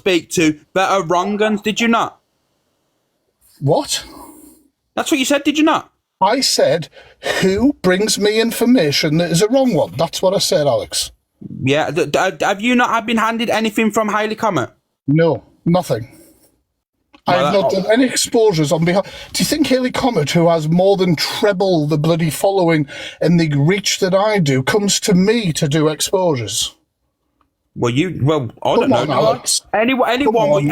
speak to that are wrong uns, did you not? What? That's what you said, did you not? I said, who brings me information that is a wrong one? That's what I said, Alex. Yeah. Have you not been handed anything from Hayley Comet? No, nothing. I have not done any exposures on behalf. Do you think Hayley Comet, who has more than treble the bloody following and the reach that I do, comes to me to do exposures? Well, I don't know. Alex. Anyone,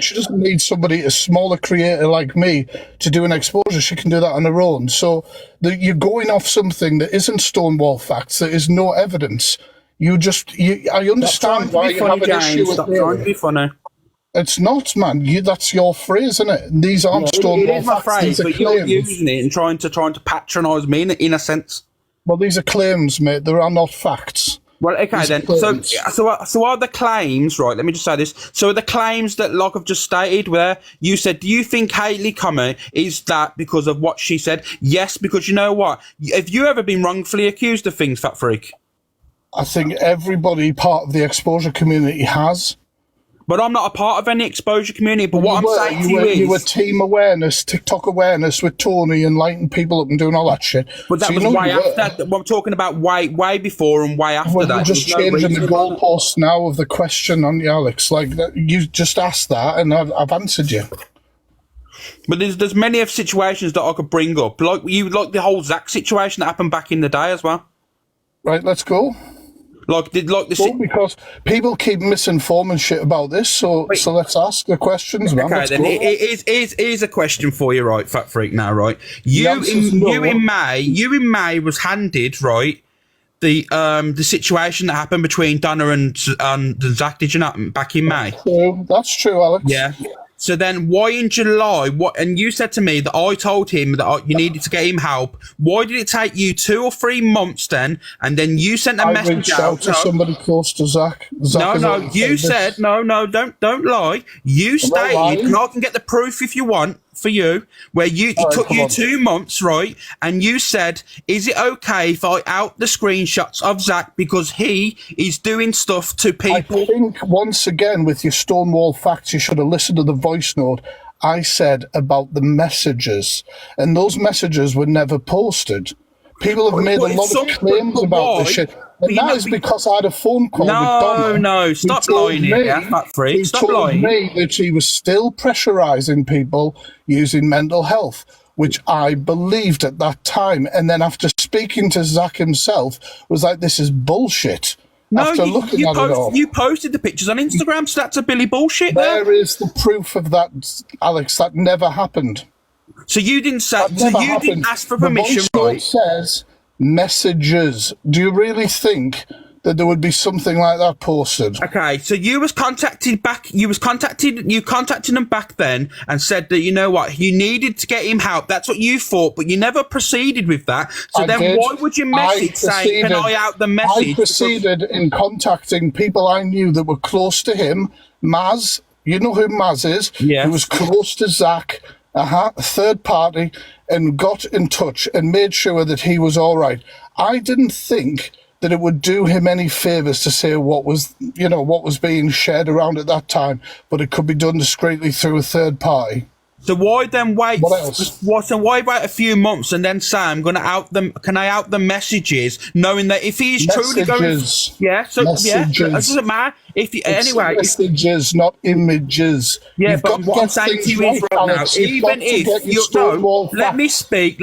she doesn't need somebody, a smaller creator like me, to do an exposure. She can do that on her own. So you're going off something that isn't Stonewall facts, there is no evidence. I understand why you have an issue with Stop trying to be funny. It's not, man. That's your phrase, isn't it? These aren't Stonewall facts. Phrase, but you're using it and trying to patronise me in a sense. Well, these are claims, mate. They are not facts. Well, okay then. So are the claims, right? Let me just say this. So are the claims that I've just stated, where you said, do you think Hayley Comet is that because of what she said? Yes, because you know what? Have you ever been wrongfully accused of things, Fat Freak? I think everybody part of the exposure community has. But I'm not a part of any exposure community. But what I'm saying to you is... You were team awareness, TikTok awareness with Tony and lighting people up and doing all that shit. But that was way after. I'm talking about way before and way after that. You're just changing the goalposts now of the question on you, Alex. Like, you just asked that and I've answered you. But there's many of situations that I could bring up. Like the whole Zach situation that happened back in the day as well. Right, let's go. Because people keep misinforming shit about this, so let's ask the questions, man. Okay, then here's a question for you, right, Fat Freak. Now, right, you in May was handed, right, the situation that happened between Donna and Zach. Did you not back in May? That's true, Alex. Yeah. So then why in July, and you said to me that I told him that you needed to get him help. Why did it take you 2 or 3 months then? And then you sent a message reached out to somebody close to Zach. No, you said, don't lie. You stated, and I can get the proof if you want, for you, where it took you 2 months, right? And you said, is it okay if I out the screenshots of Zach because he is doing stuff to people? I think, once again, with your Stonewall facts, you should have listened to the voice note I said about the messages. And those messages were never posted. People have made a lot of claims about this shit. And that is because I had a phone call with Donna. No, stop lying here, Fat Freak. Stop lying. He told me that he was still pressurising people using mental health, which I believed at that time. And then after speaking to Zach himself, was like, this is bullshit. No, you posted the pictures on Instagram, so that's a Billy bullshit. There is the proof of that, Alex. That never happened. So you didn't say, didn't ask for permission, right? It says messages. Do you really think that there would be something like that posted? Okay, so you contacted them back then and said that, you know what, you needed to get him help. That's what you thought, but you never proceeded with that. So why would you message saying, can I out the message? I proceeded in contacting people I knew that were close to him. Maz, you know who Maz is? Yes. Who was close to Zach. A third party, and got in touch and made sure that he was all right. I didn't think that it would do him any favors to say what was being shared around at that time, but it could be done discreetly through a third party. So why then wait? What else? Why wait a few months and then say I'm going to out them? Can I out the messages, knowing that if he's truly going, messages. It doesn't matter. Messages, not images. Yeah, You've but what I'm saying to you is right now, even if let me speak.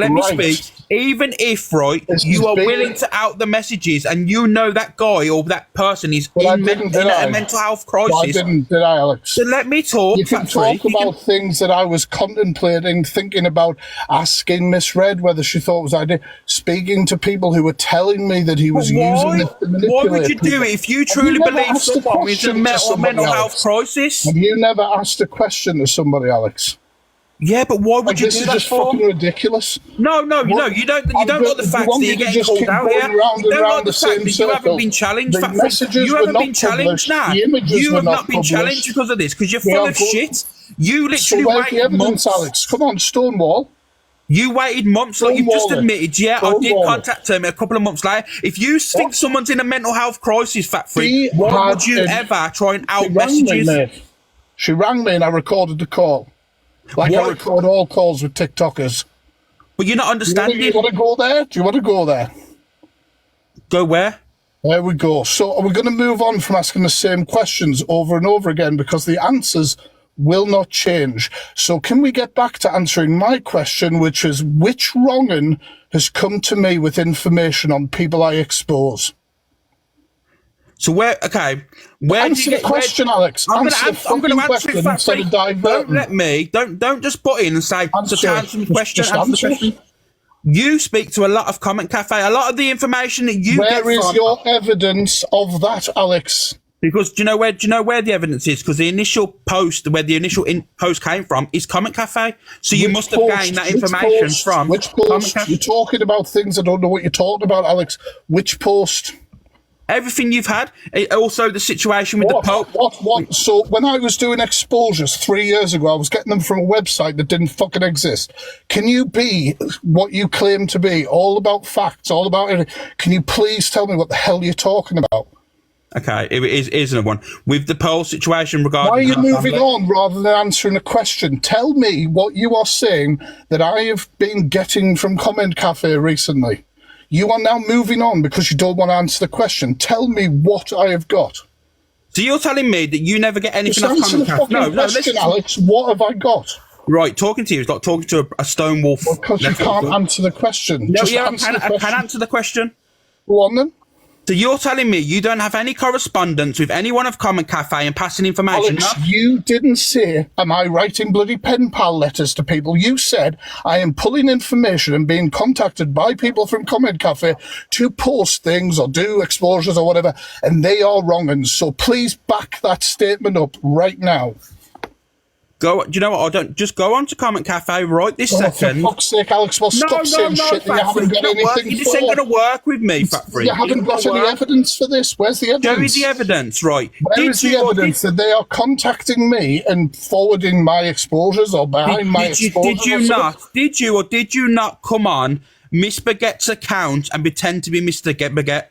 Even if, right, you are willing to out the messages and you know that guy or that person is in a mental health crisis. I didn't, did I, Alex? So let me talk. You can talk about things that I was contemplating, thinking about, asking Miss Red whether she thought it was idea, speaking to people who were telling me that he was using this to manipulate. Why would you do it if you truly believe someone is in a mental health crisis? Have you never asked a question to somebody, Alex? Yeah, but why would you do that for? This is just fucking ridiculous. No, you don't like the fact that you're getting called out here. You don't like the fact that you haven't been challenged. You haven't been challenged now. You have not been challenged because of this, because you're full of shit. You literally waited months. Alex, come on, Stonewall. You waited months, like you've just admitted. Yeah, I did contact him a couple of months later. If you think someone's in a mental health crisis, Fat Freak, why would you ever try and out messages? She rang me and I recorded the call. Like what? I record all calls with TikTokers. But you're not understanding. You want to go there? Do you want to go there? Go where? There we go. So we're going to move on from asking the same questions over and over again because the answers will not change. So can we get back to answering my question, which is which wrong'un has come to me with information on people I expose? So where? Okay, where answer the question, Alex. I'm going to answer it factually. Don't let me. Don't just put in and say. So to answer the question. Answer the question. You speak to a lot of Comment Cafe. A lot of the information that you get. Where is your evidence of that, Alex? Because do you know where the evidence is? Because the initial post, where the initial post came from, is Comment Cafe. So you must have gained that information from which post? You're talking about things I don't know what you're talking about, Alex. Which post? Everything you've had. Also, the situation with the Pope. What? So when I was doing exposures 3 years ago, I was getting them from a website that didn't fucking exist. Can you be what you claim to be? All about facts, all about everything. Can you please tell me what the hell you're talking about? Okay, it is another one. With the poll situation regarding... Why are you moving on rather than answering a question? Tell me what you are saying that I have been getting from Comment Cafe recently. You are now moving on because you don't want to answer the question. Tell me what I have got. So you're telling me that you never get anything off Comment Cafe? No, listen, Alex. What have I got? Right, talking to you is like talking to a stone wolf. Well, because you can't answer the question. No, yeah, I can answer the question. Go on then. So you're telling me you don't have any correspondence with anyone of Comment Cafe and passing information? Alex, you didn't say, am I writing bloody pen pal letters to people? You said, I am pulling information and being contacted by people from Comment Cafe to post things or do exposures or whatever, and they are wrong. And so please back that statement up right now. Do you know what? I don't just go on to Comment Cafe right this second. For fuck's sake, Alex, well, stop saying shit that you haven't got anything for. This ain't going to work with me, Factory. You haven't got any evidence for this. Where's the evidence? Show me the evidence, right? Where is the evidence that they are contacting me and forwarding my exposures or behind my exposures? Did you not come on Miss Baguette's account and pretend to be Mr. Baguette?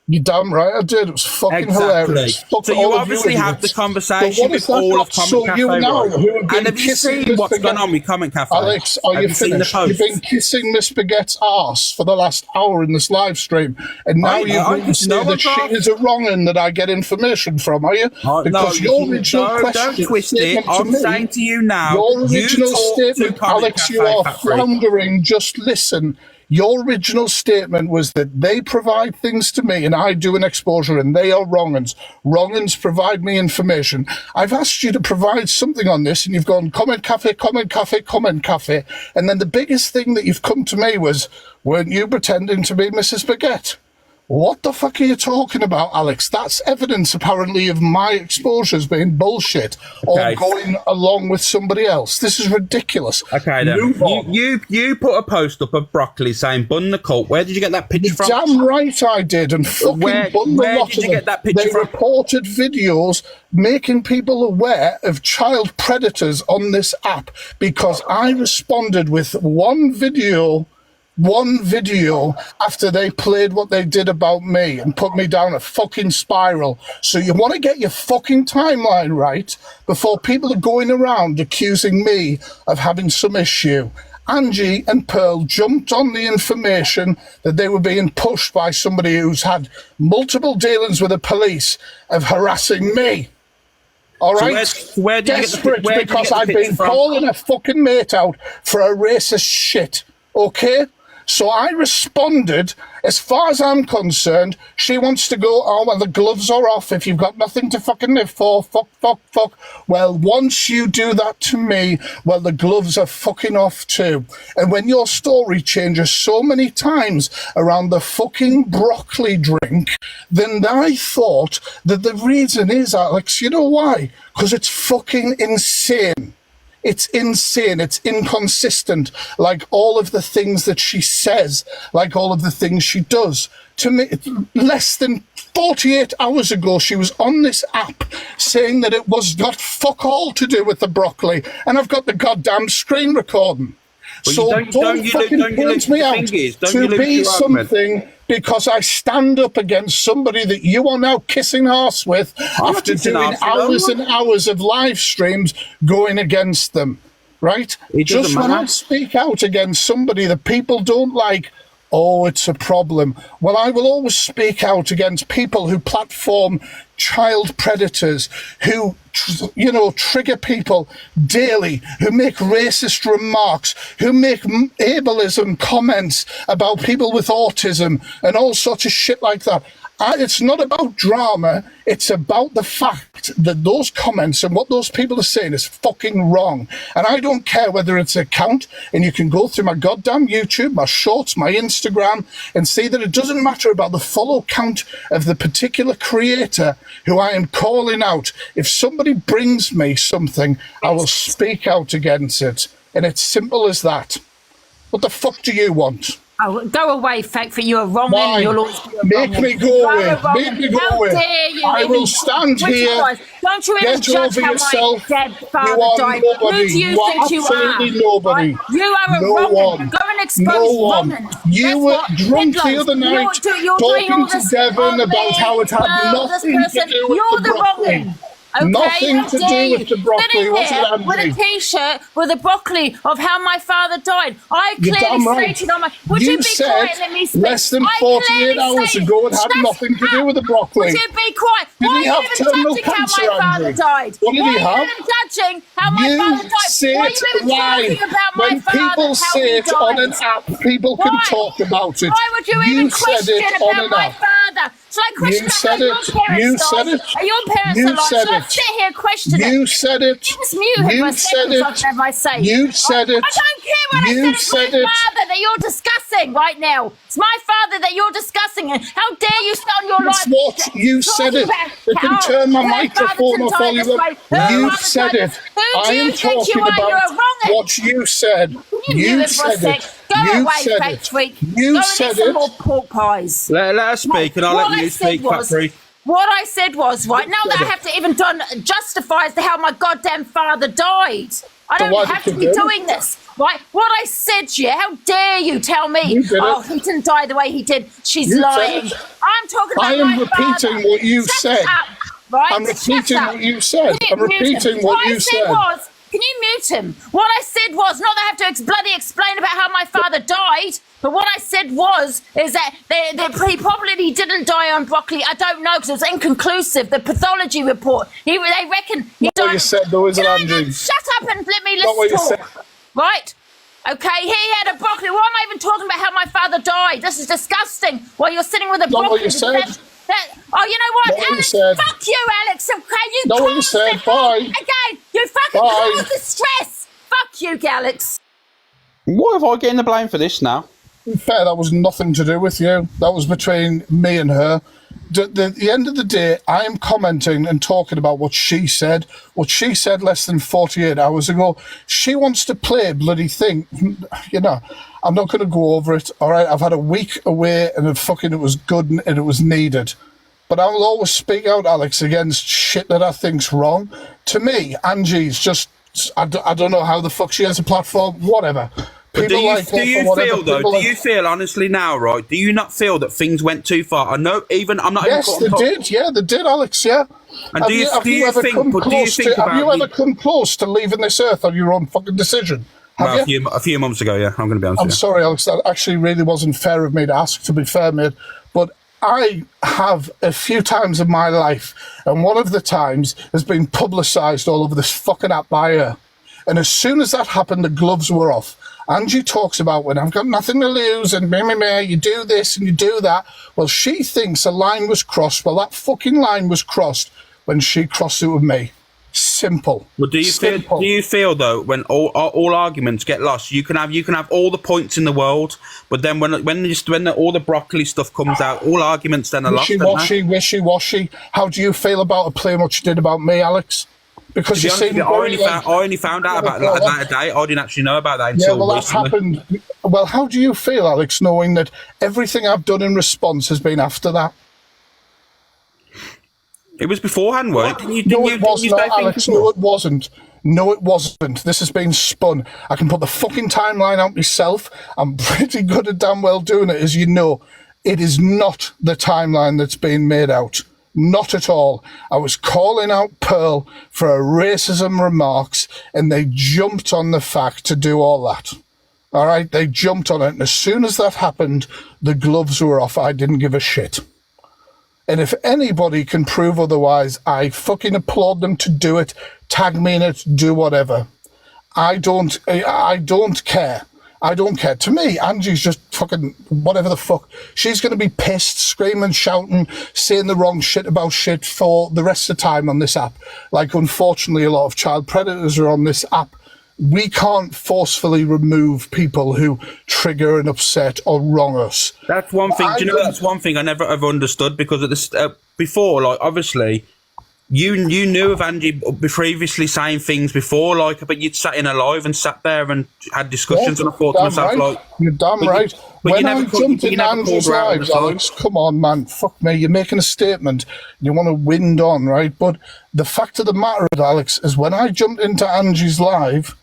You're damn right I did. It was fucking hilarious. So you obviously have the conversation with all of Comment Cafe, right? And have you seen what's going on with Comment Cafe? Alex, are you finished? You've been kissing Miss Baguette's arse for the last hour in this live stream, and now you're going to say that she is a wrong-un that I get information from, are you? Because your original question... Don't twist it. I'm saying to you now... Your original statement, Alex, you are floundering. Just listen. Your original statement was that they provide things to me and I do an exposure and they are wrong-uns. Wrong-uns provide me information. I've asked you to provide something on this and you've gone Comment Cafe, Comment Cafe, Comment Cafe. And then the biggest thing that you've come to me was, weren't you pretending to be Mrs. Baguette? What the fuck are you talking about, Alex? That's evidence, apparently, of my exposures being bullshit or going along with somebody else. This is ridiculous. Okay, then. You put a post up of Broccoli saying, bun the cult. Where did you get that picture from? Damn right I did. And fucking where did you get that picture from? They reported videos making people aware of child predators on this app because I responded with one video after they played what they did about me and put me down a fucking spiral. So you want to get your fucking timeline right before people are going around accusing me of having some issue. Angie and Pearl jumped on the information that they were being pushed by somebody who's had multiple dealings with the police of harassing me. All right? So where did Desperate you get because I've been calling a fucking mate out for a racist shit. Okay? So I responded, as far as I'm concerned, she wants to go, oh, well, the gloves are off if you've got nothing to fucking live for, fuck. Well, once you do that to me, well, the gloves are fucking off too. And when your story changes so many times around the fucking broccoli drink, then I thought that the reason is, Alex, you know why? Because it's fucking insane. It's insane. It's inconsistent. Like all of the things that she says, like all of the things she does. To me, less than 48 hours ago, she was on this app saying that it was got fuck all to do with the broccoli. And I've got the goddamn screen recording. Well, so don't fucking point me out to be something because I stand up against somebody that you are now kissing arse with after doing hours and hours of live streams going against them, right? Just when I speak out against somebody that people don't like, oh, it's a problem. Well, I will always speak out against people who platform child predators, who, trigger people daily, who make racist remarks, who make ableism comments about people with autism and all sorts of shit like that. It's not about drama. It's about the fact that those comments and what those people are saying is fucking wrong. And I don't care whether it's an account, and you can go through my goddamn YouTube, my shorts, my Instagram, and see that it doesn't matter about the follow count of the particular creator who I am calling out. If somebody brings me something, I will speak out against it. And it's simple as that. What the fuck do you want? Oh, go away, fake for you are wrong. You'll always be Make me go away. Make me go away. I will stand here. Don't you ever judge how my dead father died. Who do you think you are? Nobody. You are a Roman. Go and expose Romans. You were drunk the other night talking to Devon about how it had nothing to do with the broccoli. Okay, nothing to do with the broccoli, was it, Angie? With a T-shirt with a broccoli of how my father died. I clearly stated on my... Would you be quiet and let me speak? Less than 48 hours ago it had nothing to do with the broccoli. Would you be quiet? Did Why he are have you even judging cancer, how my father died? What did he have? Why are you even judging how my father died? Say Why are it you even talking about my when father, people say it on an app, people can talk about it. Why would you even question about my father? Shall I question about your parents' lives? Are your parents alive? Shall I sit here question it? You said it. Just mute it. You said it. I say. You said it. I don't care what I said. It's my father that you're discussing right now. It's my father that you're discussing. And how dare you start your life? What? You said it. I can turn my microphone off all you want. You said it. I am talking about what you said. You said it. Go away, fake freak. You said it. More pork pies. Let her speak, and I'll let you speak, Patrick. What I said was, right, now that I have to even justify as to how my goddamn father died. I don't have to be doing this, right? What I said, how dare you tell me, he didn't die the way he did. She's lying. I'm talking about I am repeating what you said. Right? I'm repeating what you said. I'm repeating what you said. Can you mute him? What I said was, not that I have to bloody explain about how my father died, but what I said is that he probably didn't die on broccoli. I don't know, because it was inconclusive. The pathology report, they reckon he died. What you said, though, is Angie. Shut up and let me listen talk. Right? Okay, he had a broccoli. Why am I even talking about how my father died? This is disgusting. While you're sitting with a broccoli. What you said. Oh, you know what, Alex? Fuck you, Alex. Okay, you know what you said. Bye. Again, you fucking caused the stress. Fuck you, Alex. What have I getting the blame for this now? Fair, that was nothing to do with you. That was between me and her. At the end of the day, I am commenting and talking about what she said. What she said less than 48 hours ago. She wants to play a bloody thing. I'm not going to go over it. All right, I've had a week away and it was good and it was needed. But I will always speak out, Alex, against shit that I think's wrong. To me, Angie's just, I don't know how the fuck she has a platform, whatever. But do you feel honestly now, right? Do you not feel that things went too far? I know, I'm not. Yes, they did. Yeah, they did, Alex. Yeah. And have you ever come close to leaving this earth on your own fucking decision? A few months ago, yeah. I'm going to be honest. I'm sorry, Alex. That actually really wasn't fair of me to ask. To be fair, mate, but I have a few times in my life, and one of the times has been publicised all over this fucking app by her. And as soon as that happened, the gloves were off. Angie talks about when I've got nothing to lose and you do this and you do that. Well, she thinks a line was crossed. Well, that fucking line was crossed when she crossed it with me. Simple. Well, do you feel though, when all arguments get lost, you can have all the points in the world, but then when all the broccoli stuff comes out, all arguments then are lost. Wishy-washy. How do you feel about playing what you did about me, Alex? Because you see, I only found out about that today. I didn't actually know about that until recently. That happened. Well, how do you feel, Alex, knowing that everything I've done in response has been after that? It was beforehand, weren't it? No, it wasn't. No, it wasn't. This has been spun. I can put the fucking timeline out myself. I'm pretty good at damn well doing it, as you know. It is not the timeline that's been made out. Not at all. I was calling out Pearl for her racism remarks, and they jumped on the fact to do all that. All right? They jumped on it. And as soon as that happened, the gloves were off. I didn't give a shit. And if anybody can prove otherwise, I fucking applaud them to do it. Tag me in it. Do whatever. I don't care. I don't care. To me, Angie's just fucking whatever the fuck. She's going to be pissed, screaming, shouting, saying the wrong shit about shit for the rest of the time on this app. Like, unfortunately, a lot of child predators are on this app. We can't forcefully remove people who trigger and upset or wrong us. That's one thing. Do you know, that's one thing I never ever understood, because at this, before, like, obviously, you knew of Angie previously saying things before, like, but you'd sat in a live and sat there and had discussions, and I thought to myself, right. like, you're damn right. When I jumped in Angie's lives, Alex, come on, man, fuck me, you're making a statement, you want to wind on, right? But the fact of the matter, Alex, is when I jumped into Angie's live,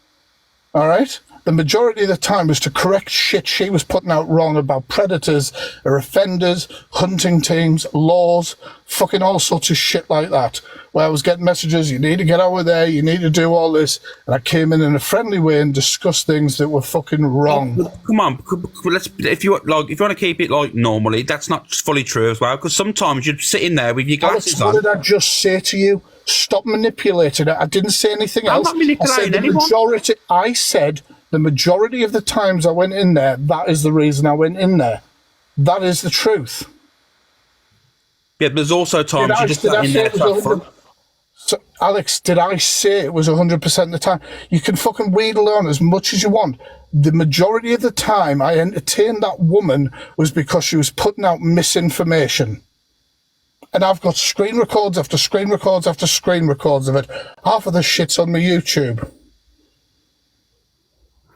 all right, the majority of the time was to correct shit she was putting out wrong about predators or offenders, hunting teams, laws, fucking all sorts of shit like that. Where I was getting messages, you need to get out of there, you need to do all this. And I came in a friendly way and discussed things that were fucking wrong. Come on, let's, if you want to keep it like normally, that's not fully true as well, because sometimes you'd sit in there with your glasses on. What did I just say to you? Stop manipulating it. I didn't say anything else. I'm not manipulating anyone. I said the majority of the times I went in there, that is the reason I went in there. That is the truth. Yeah, there's also times you just sat in there to have fun. So, Alex, did I say it was 100% of the time? You can fucking wheedle on as much as you want. The majority of the time I entertained that woman was because she was putting out misinformation. And I've got screen records after screen records after screen records of it. Half of the shit's on my YouTube.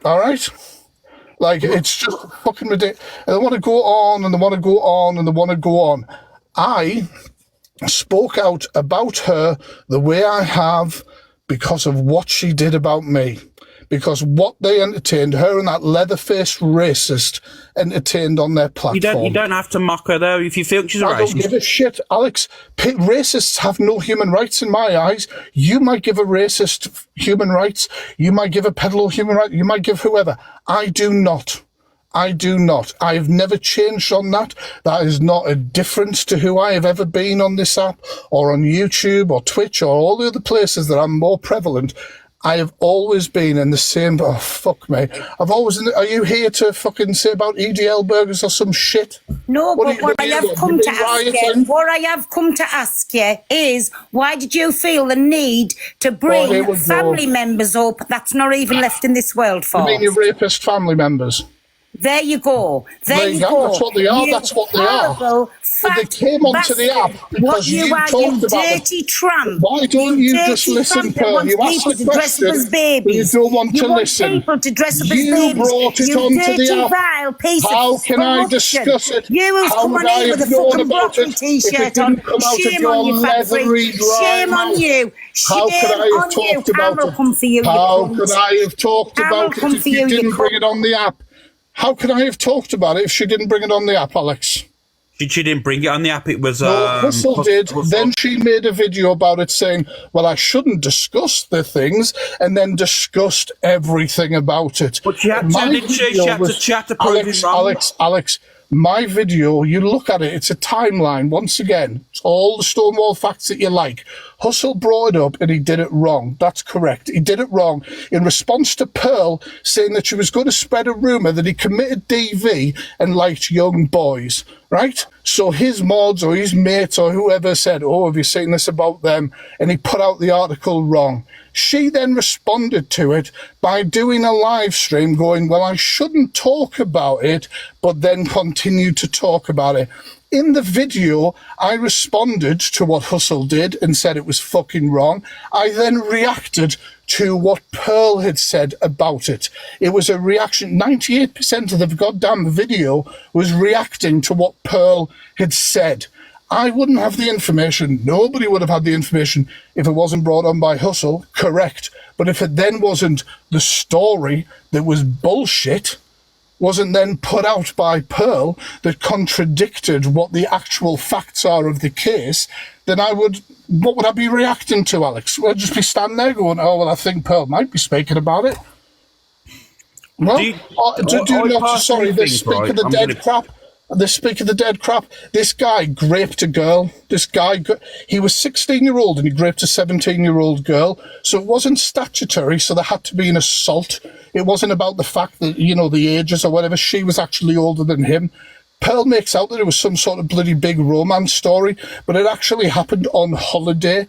All right? Like, it's just fucking ridiculous. And they want to go on, and they want to go on, and they want to go on. I spoke out about her the way I have because of what she did about me. Because what they entertained, her and that leather-faced racist entertained on their platform. You don't have to mock her, though, if you feel she's a racist. I don't give a shit, Alex. Racists have no human rights in my eyes. You might give a racist human rights. You might give a pedophile human rights. You might give whoever. I do not. I do not. I have never changed on that. That is not a difference to who I have ever been on this app or on YouTube or Twitch or all the other places that I'm more prevalent. I have always been in the same... Oh, fuck me. I've always... Are you here to fucking say about EDL burgers or some shit? No, but what I have come to ask you is, why did you feel the need to bring family members up that's not even left in this world for? You mean your rapist family members? There you go. There you go. That's what they are. That's what they are. They came onto the app because you talked about dirty tramp. Why don't you just listen, Pearl? You asked the question, but you don't want to listen. People to dress up as you babies. Brought it onto the app. How can I discuss it? You was coming in with a fucking Brocken t-shirt on. Shame on you, fat freak. Shame on you. How could I have talked about it? How could I have talked about it if you didn't bring it on the app? How could I have talked about it if she didn't bring it on the app, Alex? She didn't bring it on the app. It was... No, Hustle did. Then she made a video about it saying, well, I shouldn't discuss the things, and then discussed everything about it. But she had to, didn't she? She had to prove it wrong. Alex, my video, you look at it, it's a timeline. Once again, it's all the Stonewall facts that you like. Hustle brought it up and he did it wrong. That's correct. He did it wrong in response to Pearl saying that she was going to spread a rumour that he committed DV and liked young boys, right? So his mods or his mates or whoever said, oh, have you seen this about them? And he put out the article wrong. She then responded to it by doing a live stream going, well, I shouldn't talk about it, but then continued to talk about it. In the video, I responded to what Hustle did and said it was fucking wrong. I then reacted to what Pearl had said about it. It was a reaction. 98% of the goddamn video was reacting to what Pearl had said. I wouldn't have the information. Nobody would have had the information if it wasn't brought on by Hustle. Correct. But if it then wasn't the story that was bullshit, wasn't then put out by Pearl that contradicted what the actual facts are of the case, then what would I be reacting to, Alex? Would I just be standing there going, oh, well, I think Pearl might be speaking about it? Well, they speak of the dead crap. They speak of the dead crap. This guy raped a girl. He was 16-year-old and he raped a 17-year-old girl. So it wasn't statutory, so there had to be an assault. It wasn't about the fact that, the ages or whatever. She was actually older than him. Pearl makes out that it was some sort of bloody big romance story, but it actually happened on holiday.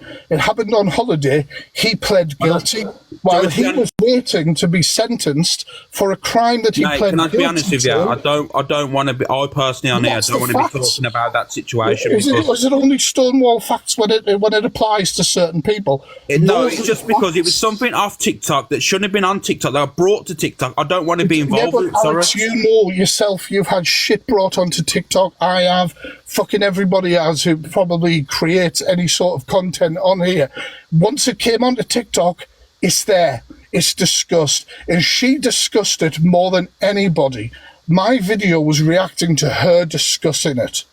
He pled guilty while he was waiting to be sentenced for a crime that he pled guilty to. Can I be honest with you? I don't want to be. I personally on here, I don't want to be talking about that situation. Is it only Stonewall facts when it applies to certain people? No, it's just because it was something off TikTok that shouldn't have been on TikTok that I brought to TikTok. I don't want to be involved with it. Alex, you know yourself, you've had shit brought onto TikTok. I have. Fucking everybody has who probably creates any sort of content on here. Once it came onto TikTok, it's there. It's discussed. And she discussed it more than anybody. My video was reacting to her discussing it.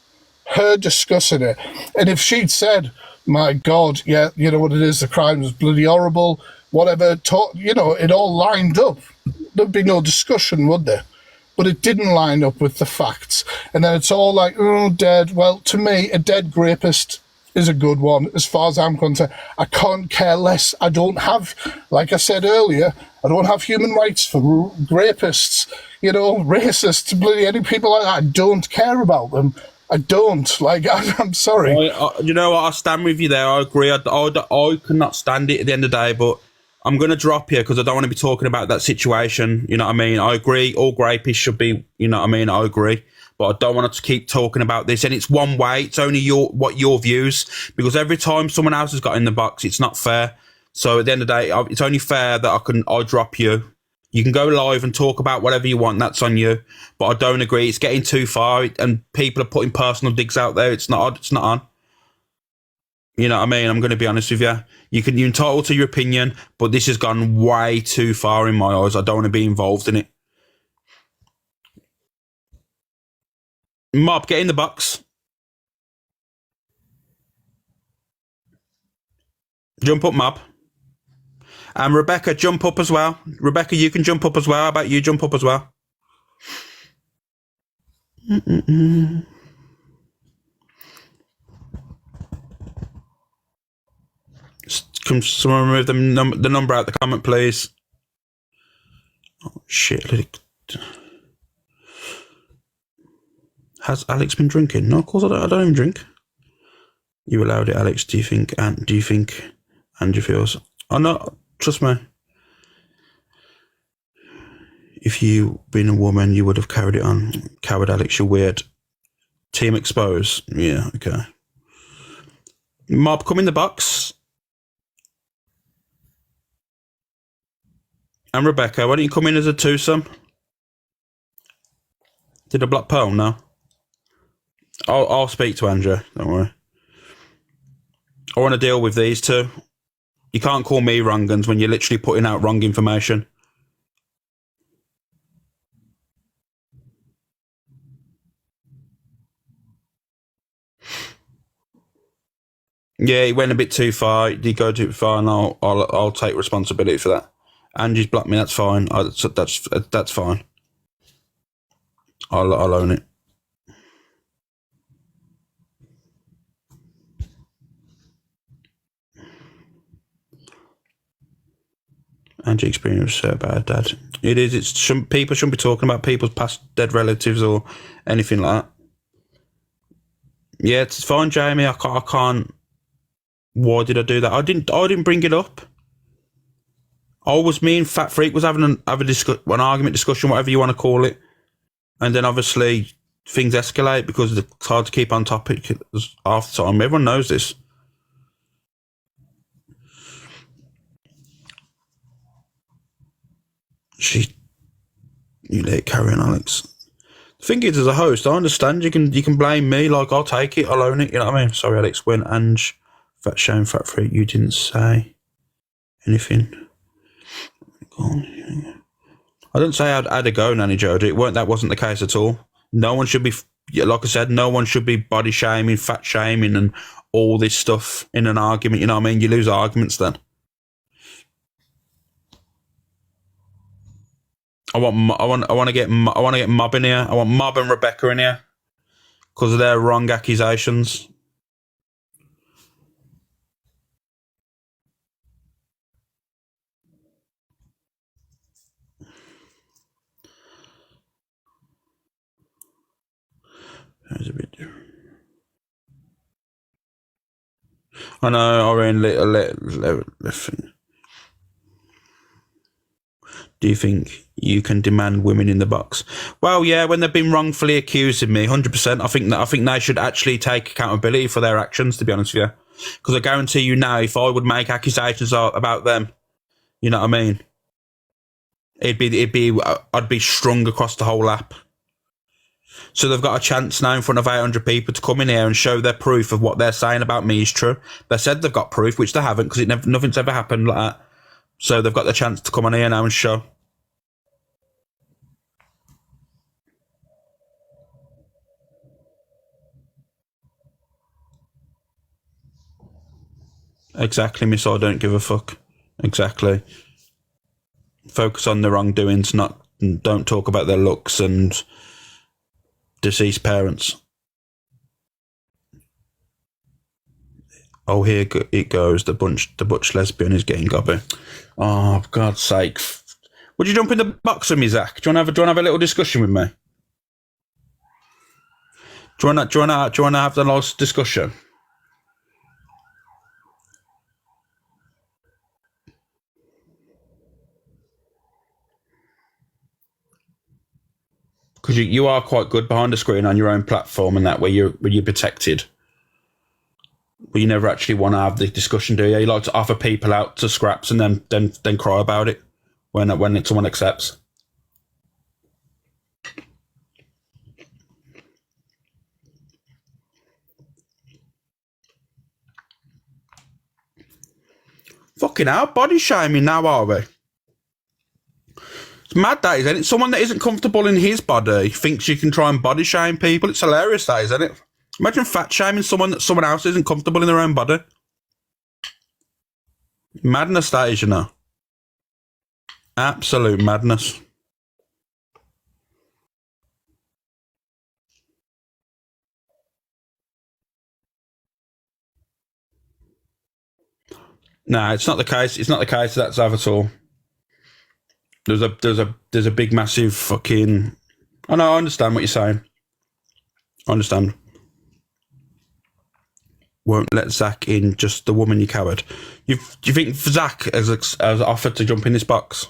And if she'd said, my God, yeah, you know what it is, the crime was bloody horrible, whatever, it all lined up, there'd be no discussion, would there? But it didn't line up with the facts. And then it's all like, oh, dead. Well, to me, a dead rapist is a good one, as far as I'm concerned. I can't care less. I don't have, like I said earlier, I don't have human rights for rapists, racists, bloody any people like that. I don't care about them. I don't. I'm sorry. You know what? I stand with you there. I agree. I could not stand it at the end of the day, but I'm going to drop here because I don't want to be talking about that situation. You know what I mean? I agree. All rapists should be, you know what I mean? I agree. But I don't want to keep talking about this. And it's one way. It's only your views. Because every time someone else has got in the box, it's not fair. So at the end of the day, it's only fair that I drop you. You can go live and talk about whatever you want. That's on you. But I don't agree. It's getting too far. And people are putting personal digs out there. It's not on. You know what I mean? I'm going to be honest with you. You're entitled to your opinion, but this has gone way too far in my eyes. I don't want to be involved in it. Mob, get in the box. Jump up, Mob. And Rebecca, jump up as well. Rebecca, you can jump up as well. How about you jump up as well? Can someone remove the number out the comment, please? Oh, shit. Has Alex been drinking? No, of course I don't even drink. You allowed it, Alex. Do you think Angie feels? Oh, no. Trust me. If you been a woman, you would have carried it on. Coward Alex, you're weird. Team expose. Yeah, okay. Mob, come in the box. And Rebecca, why don't you come in as a twosome? Did I block Pearl? No. I'll speak to Andrew. Don't worry. I want to deal with these two. You can't call me wrong uns when you're literally putting out wrong information. Yeah, he went a bit too far. He did go too far, and I'll take responsibility for that. Angie's blocked me. That's fine. That's fine. I'll own it. Angie experience was so bad, Dad. It is. People shouldn't be talking about people's past dead relatives or anything like that. Yeah, it's fine, Jamie. I can't. Why did I do that? I didn't bring it up. Me and Fat Freak was having an argument, discussion, whatever you want to call it. And then obviously things escalate because it's hard to keep on topic half the time. Everyone knows this. You let it carry on, Alex. The thing is, as a host, I understand you can blame me. I'll take it, I'll own it. You know what I mean? Sorry, Alex. When Ange, Fat Shame, Fat Freak, you didn't say anything. I don't say I'd a go, Nanny Jodie. That wasn't the case at all. No one should be, like I said, no one should be body shaming, fat shaming, and all this stuff in an argument. You know what I mean? You lose arguments then. I want to get Mob in here. I want Mob and Rebecca in here because of their wrong accusations. That's a bit different. I know, Irene. Do you think you can demand women in the box? Well, yeah, when they've been wrongfully accused of me, 100%. I think they should actually take accountability for their actions. To be honest with you, because I guarantee you now, if I would make accusations about them, you know what I mean? I'd be strung across the whole app. So they've got a chance now in front of 800 people to come in here and show their proof of what they're saying about me is true. They said they've got proof, which they haven't, because nothing's ever happened like that. So they've got the chance to come on here now and show. Exactly, miss, I don't give a fuck. Exactly. Focus on the wrongdoings, don't talk about their looks and deceased parents. Oh, here it goes. The butch lesbian is getting gobby. Oh, for God's sake. Would you jump in the box with me, Zach? Do you want to have a little discussion with me? Do you want to have the last discussion? Because you are quite good behind the screen on your own platform and that where you're protected. But you never actually want to have the discussion, do you? You like to offer people out to scraps and then cry about it when someone accepts. Fucking hell, body shaming now, are we? It's mad, that is, isn't it? Someone that isn't comfortable in his body thinks you can try and body shame people. It's hilarious, that is, isn't it? Imagine fat shaming someone else isn't comfortable in their own body. Madness, that is, you know. Absolute madness. No, it's not the case. It's not the case of that Zav at all. There's a big massive fucking. I know. I understand what you're saying. I understand. Won't let Zach in, just the woman, you coward. Do you think Zach has offered to jump in this box?